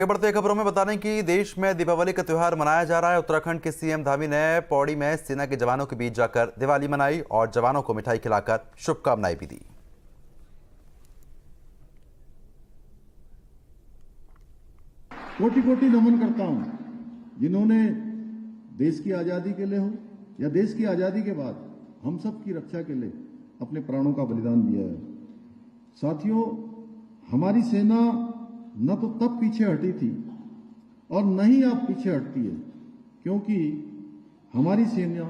आगे बढ़ते खबरों में बता दें कि देश में दीपावली का त्योहार मनाया जा रहा है। उत्तराखंड के सीएम धामी ने पौड़ी में सेना के जवानों के बीच जाकर दिवाली मनाई और जवानों को मिठाई खिलाकर शुभकामनाएं भी दी। कोटि कोटि नमन करता हूं जिन्होंने देश की आजादी के लिए हो या देश की आजादी के बाद हम सब की रक्षा के लिए अपने प्राणों का बलिदान दिया है। साथियों, हमारी सेना न तो तब पीछे हटी थी और न ही अब पीछे हटती है, क्योंकि हमारी सेना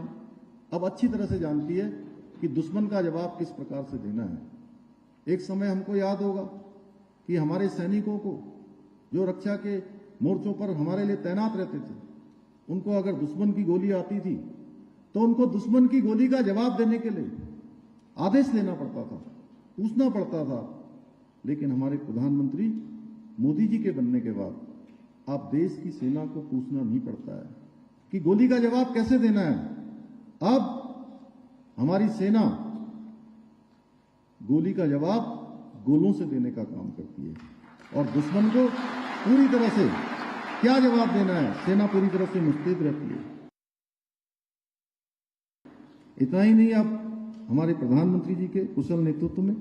अब अच्छी तरह से जानती है कि दुश्मन का जवाब किस प्रकार से देना है। एक समय हमको याद होगा कि हमारे सैनिकों को जो रक्षा के मोर्चों पर हमारे लिए तैनात रहते थे, उनको अगर दुश्मन की गोली आती थी तो उनको दुश्मन की गोली का जवाब देने के लिए आदेश लेना पड़ता था, पूछना पड़ता था। लेकिन हमारे प्रधानमंत्री मोदी जी के बनने के बाद अब देश की सेना को पूछना नहीं पड़ता है कि गोली का जवाब कैसे देना है। अब हमारी सेना गोली का जवाब गोलों से देने का काम करती है और दुश्मन को पूरी तरह से क्या जवाब देना है, सेना पूरी तरह से मुस्तैद रहती है। इतना ही नहीं, अब हमारे प्रधानमंत्री जी के कुशल नेतृत्व में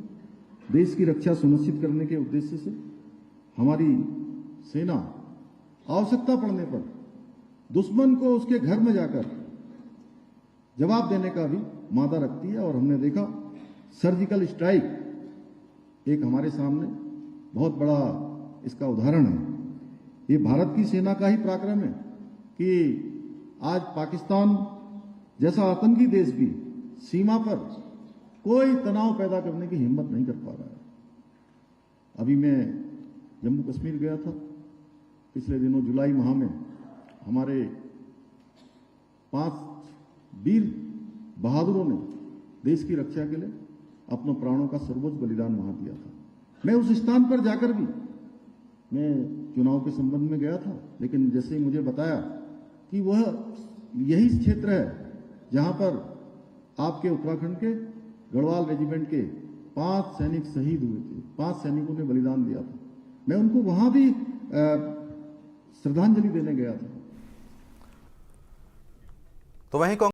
देश की रक्षा सुनिश्चित करने के उद्देश्य से हमारी सेना आवश्यकता पड़ने पर दुश्मन को उसके घर में जाकर जवाब देने का भी मादा रखती है। और हमने देखा सर्जिकल स्ट्राइक एक हमारे सामने बहुत बड़ा इसका उदाहरण है। ये भारत की सेना का ही पराक्रम है कि आज पाकिस्तान जैसा आतंकी देश भी सीमा पर कोई तनाव पैदा करने की हिम्मत नहीं कर पा रहा है। अभी मैं जम्मू कश्मीर गया था पिछले दिनों, जुलाई माह में हमारे 5 वीर बहादुरों ने देश की रक्षा के लिए अपने प्राणों का सर्वोच्च बलिदान वहां दिया था। मैं उस स्थान पर जाकर भी मैं चुनाव के संबंध में गया था, लेकिन जैसे ही मुझे बताया कि वह यही क्षेत्र है जहां पर आपके उत्तराखंड के गढ़वाल रेजिमेंट के 5 सैनिक शहीद हुए थे, 5 सैनिकों ने बलिदान दिया था, मैं उनको वहां भी श्रद्धांजलि देने गया था। तो वहीं